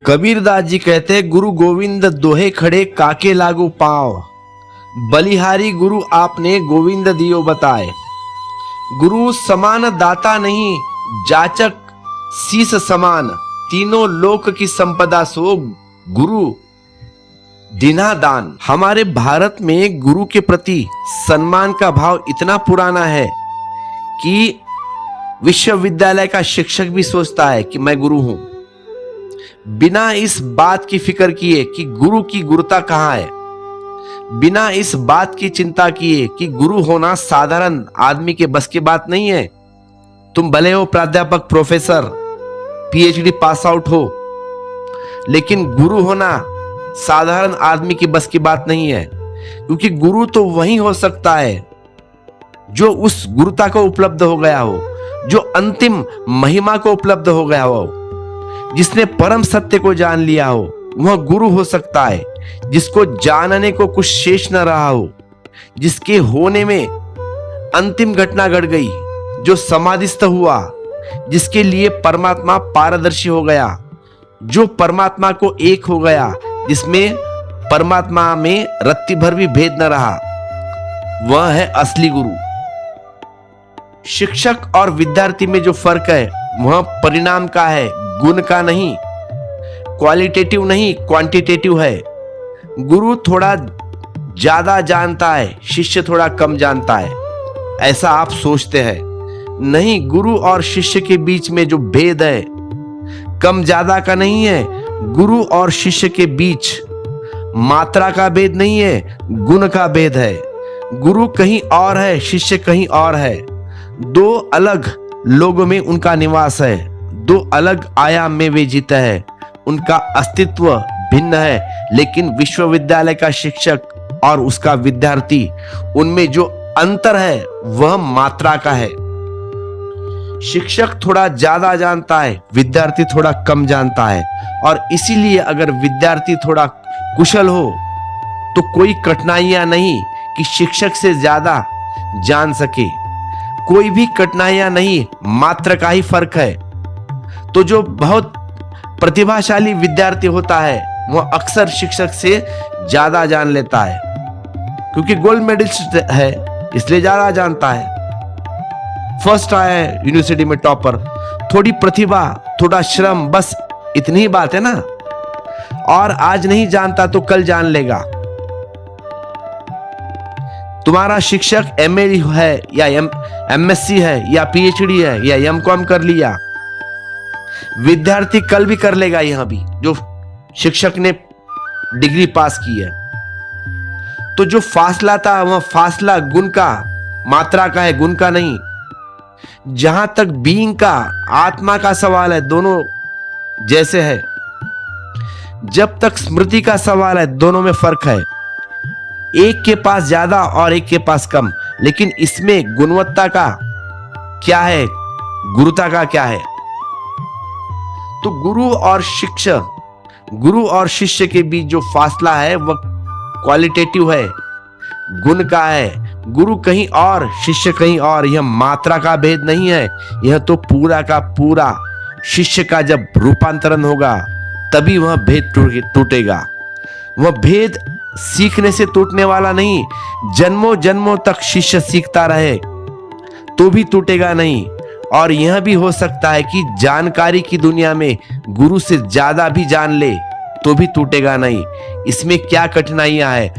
कबीरदास जी कहते हैं, गुरु गोविंद दोहे खड़े काके लागू पाँव, बलिहारी गुरु आपने गोविंद दियो बताए। गुरु समान दाता नहीं, जाचक शीस समान, तीनों लोक की संपदा सो गुरु दीना दान। हमारे भारत में गुरु के प्रति सम्मान का भाव इतना पुराना है कि विश्वविद्यालय का शिक्षक भी सोचता है कि मैं गुरु हूं, बिना इस बात की फिक्र किए कि गुरु की गुरुता कहां है, बिना इस बात की चिंता किए कि गुरु होना साधारण आदमी के बस की बात नहीं है। तुम भले हो प्राध्यापक, प्रोफेसर, पीएचडी पास आउट हो, लेकिन गुरु होना साधारण आदमी की बस की बात नहीं है, क्योंकि गुरु तो वही हो सकता है जो उस गुरुता को उपलब्ध हो गया हो, जो अंतिम महिमा को उपलब्ध हो गया हो, जिसने परम सत्य को जान लिया हो, वह गुरु हो सकता है। जिसको जानने को कुछ शेष न रहा हो, जिसके होने में अंतिम घटना घट गई, जो समाधिस्थ हुआ, जिसके लिए परमात्मा पारदर्शी हो गया, जो परमात्मा को एक हो गया, जिसमें परमात्मा में रत्ती भर भी भेद न रहा, वह है असली गुरु। शिक्षक और विद्यार्थी में जो फर्क है वह परिणाम का है, गुण का नहीं। क्वालिटेटिव नहीं, क्वांटिटेटिव है। गुरु थोड़ा ज्यादा जानता है, शिष्य थोड़ा कम जानता है, ऐसा आप सोचते हैं। नहीं, गुरु और शिष्य के बीच में जो भेद है कम ज्यादा का नहीं है। गुरु और शिष्य के बीच मात्रा का भेद नहीं है, गुण का भेद है। गुरु कहीं और है, शिष्य कहीं और है। दो अलग लोगों में उनका निवास है, दो अलग आयाम में वे जीते हैं, उनका अस्तित्व भिन्न है। लेकिन विश्वविद्यालय का शिक्षक और उसका विद्यार्थी, उनमें जो अंतर है वह मात्रा का है। शिक्षक थोड़ा ज्यादा जानता है, विद्यार्थी थोड़ा कम जानता है। और इसीलिए अगर विद्यार्थी थोड़ा कुशल हो तो कोई कठिनाइयां नहीं कि शिक्षक से ज्यादा जान सके, कोई भी कठिनाइयां नहीं, मात्र का ही फर्क है। तो जो बहुत प्रतिभाशाली विद्यार्थी होता है वह अक्सर शिक्षक से ज्यादा जान लेता है, क्योंकि गोल्ड मेडलिस्ट है इसलिए ज्यादा जानता है। फर्स्ट आया है यूनिवर्सिटी में, टॉपर। थोड़ी प्रतिभा, थोड़ा श्रम, बस इतनी ही बात है ना। और आज नहीं जानता तो कल जान लेगा। तुम्हारा शिक्षक एमए है या एमएससी है या पीएचडी है या एमकॉम कर लिया, विद्यार्थी कल भी कर लेगा। यहां भी जो शिक्षक ने डिग्री पास की है, तो जो फासला था वह फासला गुण का, मात्रा का है, गुण का नहीं। जहां तक बीइंग का, आत्मा का सवाल है, दोनों जैसे है। जब तक स्मृति का सवाल है, दोनों में फर्क है। एक के पास ज्यादा और एक के पास कम, लेकिन इसमें गुणवत्ता का क्या है, गुरुता का क्या है। तो गुरु और शिष्य के बीच जो फासला है वह क्वालिटेटिव है, गुण का है। गुरु कहीं और, शिष्य कहीं और। यह मात्रा का भेद नहीं है, यह तो पूरा का पूरा। शिष्य का जब रूपांतरण होगा तभी वह भेद टूटेगा। वह भेद सीखने से टूटने वाला नहीं। जन्मों जन्मों तक शिष्य सीखता रहे तो भी टूटेगा नहीं। और यह भी हो सकता है कि जानकारी की दुनिया में गुरु से ज्यादा भी जान ले तो भी टूटेगा नहीं। इसमें क्या कठिनाइयां है?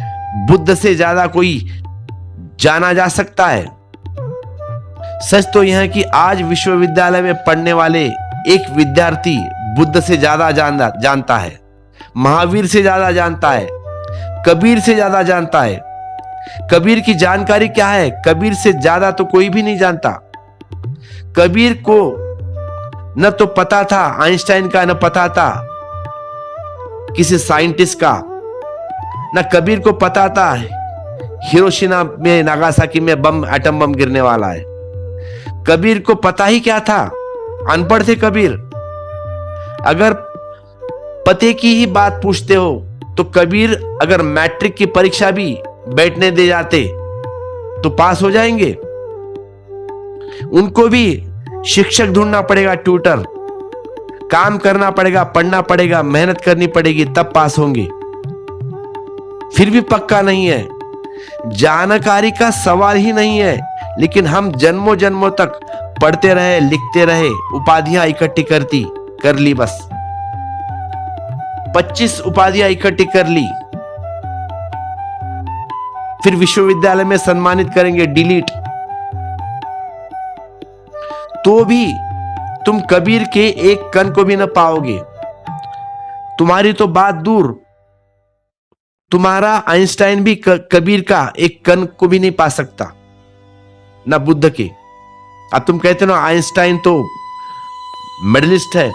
बुद्ध से ज्यादा कोई जाना जा सकता है? सच तो यह है कि आज विश्वविद्यालय में पढ़ने वाले एक विद्यार्थी बुद्ध से ज्यादा जानता है, महावीर से ज्यादा जानता है, कबीर से ज्यादा जानता है। कबीर की जानकारी क्या है? कबीर से ज्यादा तो कोई भी नहीं जानता। कबीर को न तो पता था आइंस्टाइन का, न पता था किसी साइंटिस्ट का, न कबीर को पता था हिरोशिमा में, नागासाकी में एटम बम गिरने वाला है। कबीर को पता ही क्या था? अनपढ़ थे कबीर। अगर पते की ही बात पूछते हो तो कबीर अगर मैट्रिक की परीक्षा भी बैठने दे जाते तो पास हो जाएंगे। उनको भी शिक्षक ढूंढना पड़ेगा, ट्यूटर। काम करना पड़ेगा, पढ़ना पड़ेगा, मेहनत करनी पड़ेगी, तब पास होंगे। फिर भी पक्का नहीं है। जानकारी का सवाल ही नहीं है, लेकिन हम जन्मों जन्मों तक पढ़ते रहे, लिखते रहे, उपाधियां इकट्ठी कर ली, बस 25 उपाधियां इकट्ठी कर ली, फिर विश्वविद्यालय में सम्मानित करेंगे, डिलीट। तो भी तुम कबीर के एक कण को भी न पाओगे। तुम्हारी तो बात दूर, तुम्हारा आइंस्टाइन भी कबीर का एक कण को भी नहीं पा सकता, ना बुद्ध के। अब तुम कहते हो आइंस्टाइन तो मेडलिस्ट है,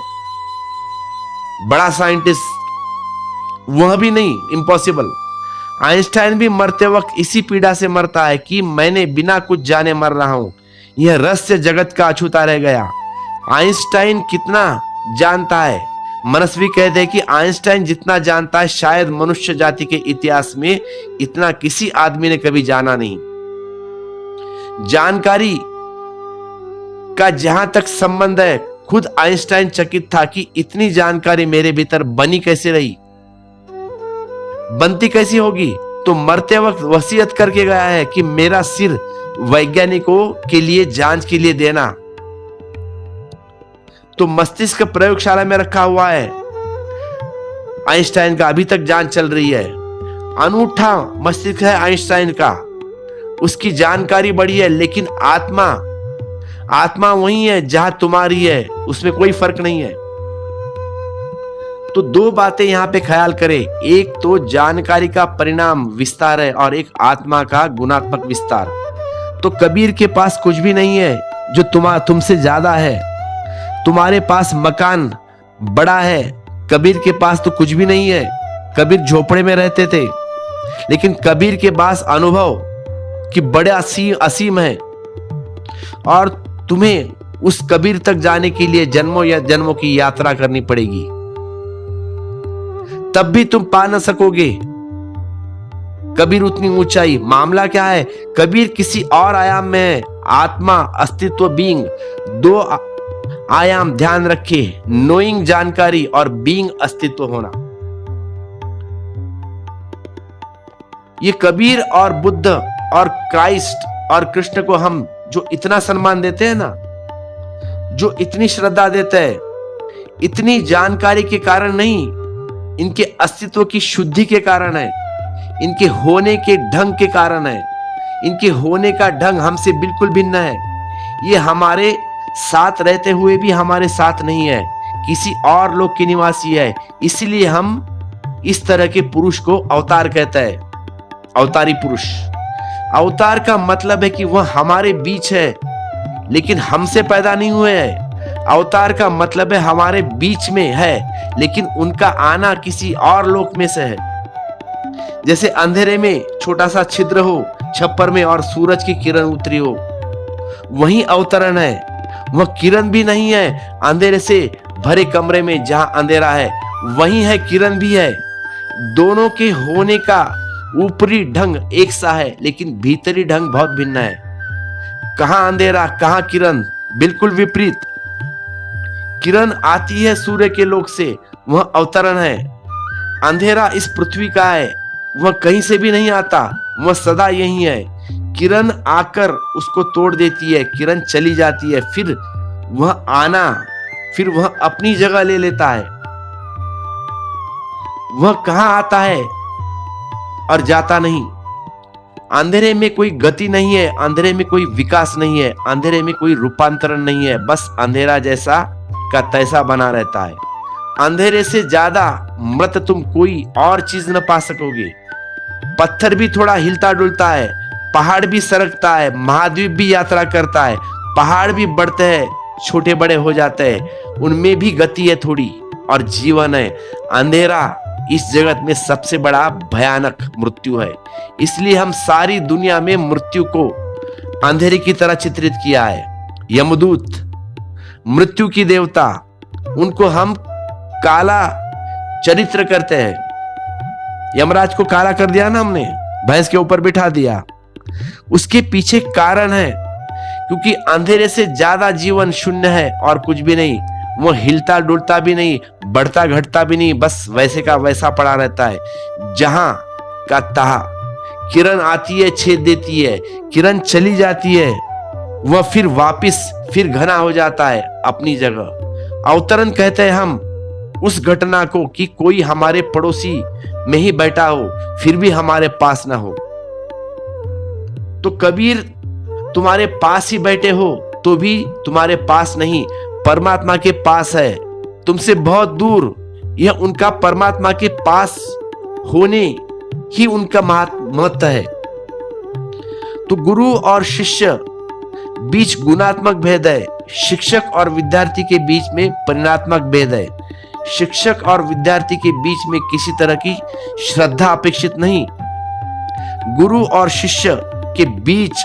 बड़ा साइंटिस्ट, वह भी नहीं, इम्पॉसिबल। आइंस्टाइन भी मरते वक्त इसी पीड़ा से मरता है कि मैंने बिना कुछ जाने मर रहा हूं, यह रहस्य जगत का अछूता रह गया। आइंस्टाइन कितना जानता है? मनस्वी कहते हैं कि आइंस्टाइन जितना जानता है शायद मनुष्य जाति के इतिहास में इतना किसी आदमी ने कभी जाना नहीं। जानकारी का जहां तक संबंध है, खुद आइंस्टाइन चकित था कि इतनी जानकारी मेरे भीतर बनी कैसे रही, बनती कैसी होगी। तो मरते वक्त वसीयत करके गया है कि मेरा सिर वैज्ञानिकों के लिए जांच के लिए देना। तो मस्तिष्क प्रयोगशाला में रखा हुआ है आइंस्टाइन का, अभी तक जांच चल रही है। अनूठा मस्तिष्क है आइंस्टाइन का, उसकी जानकारी बड़ी है, लेकिन आत्मा वही है जहां तुम्हारी है, उसमें कोई फर्क नहीं है। तो दो बातें यहां पे ख्याल करें, एक तो जानकारी का परिणाम विस्तार है और एक आत्मा का गुणात्मक विस्तार। तो कबीर के पास कुछ भी नहीं है जो तुमसे ज्यादा है। तुम्हारे पास मकान बड़ा है, कबीर के पास तो कुछ भी नहीं है। कबीर झोपड़े में रहते थे, लेकिन कबीर के पास अनुभव कि बड़े असीम है, और तुम्हें उस कबीर तक जाने के लिए जन्मों या जन्मों की यात्रा करनी पड़ेगी, तब भी तुम पा न सकोगे कबीर उतनी ऊंचाई। मामला क्या है? कबीर किसी और आयाम में है। आत्मा, अस्तित्व, बीइंग, दो आयाम ध्यान रखे, नोइंग जानकारी और बीइंग अस्तित्व होना। ये कबीर और बुद्ध और क्राइस्ट और कृष्ण को हम जो इतना सम्मान देते हैं ना, जो इतनी श्रद्धा देते हैं, इतनी जानकारी के कारण नहीं, इनके अस्तित्व की शुद्धि के कारण है, इनके होने के ढंग के कारण है। इनके होने का ढंग हमसे बिल्कुल भिन्न है। ये हमारे साथ रहते हुए भी हमारे साथ नहीं है, किसी और लोक के निवासी है। इसलिए हम इस तरह के पुरुष को अवतार कहते हैं, अवतारी पुरुष। अवतार का मतलब है कि वह हमारे बीच है, लेकिन हमसे पैदा नहीं हुए हैं। अवतार का मतलब है हमारे बीच में है, लेकिन उनका आना किसी और लोक में से है। जैसे अंधेरे में छोटा सा छिद्र हो छप्पर में और सूरज की किरण उतरी हो, वही अवतरण है। वह किरण भी नहीं है अंधेरे से भरे कमरे में जहां अंधेरा है, वही है किरण भी है। दोनों के होने का ऊपरी ढंग एक सा है, लेकिन भीतरी ढंग बहुत भिन्न है। कहां अंधेरा, कहां किरण, बिल्कुल विपरीत। किरण आती है सूर्य के लोक से, वह अवतरण है। अंधेरा इस पृथ्वी का है, वह कहीं से भी नहीं आता, वह सदा यही है। किरण आकर उसको तोड़ देती है, किरण चली जाती है, फिर वह अपनी जगह ले लेता है। वह कहां आता है और जाता नहीं। अंधेरे में कोई गति नहीं है, अंधेरे में कोई विकास नहीं है, अंधेरे में कोई रूपांतरण नहीं है, बस अंधेरा जैसा का तैसा बना रहता है। अंधेरे से ज्यादा मृत तुम कोई और चीज न पा सकोगे। पत्थर भी थोड़ा हिलता डुलता है, पहाड़ भी सरकता है, महाद्वीप भी यात्रा करता है, पहाड़ भी बढ़ते हैं, छोटे बड़े हो जाते हैं, उनमें भी गति है थोड़ी, और जीवन है। अंधेरा इस जगत में सबसे बड़ा भयानक मृत्यु है। इसलिए हम सारी दुनिया में मृत्यु को अंधेरे की तरह चित्रित किया है। यमदूत, मृत्यु की देवता, उनको हम काला चरित्र करते हैं। यमराज को काला कर दिया ना हमने, भैंस के ऊपर बिठा दिया। उसके पीछे कारण है, क्योंकि अंधेरे से ज्यादा जीवन शून्य है और कुछ भी नहीं। वो हिलता डुलता भी नहीं, बढ़ता घटता भी नहीं, बस वैसे का वैसा पड़ा रहता है। जहां का तहा, किरण आती है छेद देती है, किरण चली जाती है, वह फिर वापिस फिर घना हो जाता है अपनी जगह। अवतरण कहते हैं हम उस घटना को कि कोई हमारे पड़ोसी में ही बैठा हो फिर भी हमारे पास ना हो। तो कबीर तुम्हारे पास ही बैठे हो तो भी तुम्हारे पास नहीं, परमात्मा के पास है, तुमसे बहुत दूर। यह उनका परमात्मा के पास होने ही उनका महत्व है। तो गुरु और शिष्य बीच गुणात्मक भेद है, शिक्षक और विद्यार्थी के बीच में परिणात्मक भेद है। शिक्षक और विद्यार्थी के बीच में किसी तरह की श्रद्धा अपेक्षित नहीं। गुरु और शिष्य के बीच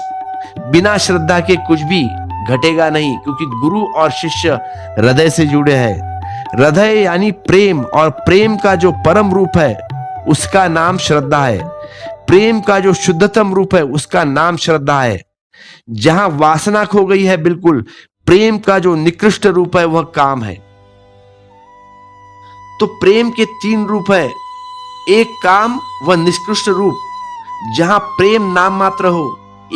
बिना श्रद्धा के कुछ भी घटेगा नहीं, क्योंकि गुरु और शिष्य हृदय से जुड़े हैं। हृदय यानी प्रेम, और प्रेम का जो परम रूप है उसका नाम श्रद्धा है। प्रेम का जो शुद्धतम रूप है उसका नाम श्रद्धा है। जहां वासना खो गई है, बिल्कुल प्रेम का जो निकृष्ट रूप है वह काम है। तो प्रेम के 3 रूप है, एक काम व निष्कृष्ट रूप, जहां प्रेम नाम मात्र हो,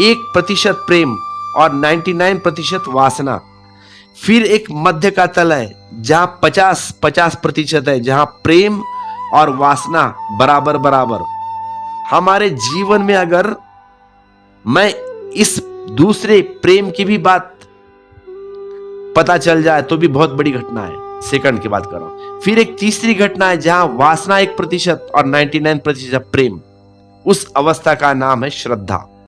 1% प्रेम और 99% वासना। फिर एक मध्य का तल है जहां 50% है, जहां प्रेम और वासना बराबर बराबर। हमारे जीवन में अगर मैं इस दूसरे प्रेम की भी बात पता चल जाए तो भी बहुत बड़ी घटना है, सेकंड की बात कर रहा हूं। फिर एक तीसरी घटना है जहां वासना 1% और 99% प्रेम, उस अवस्था का नाम है श्रद्धा।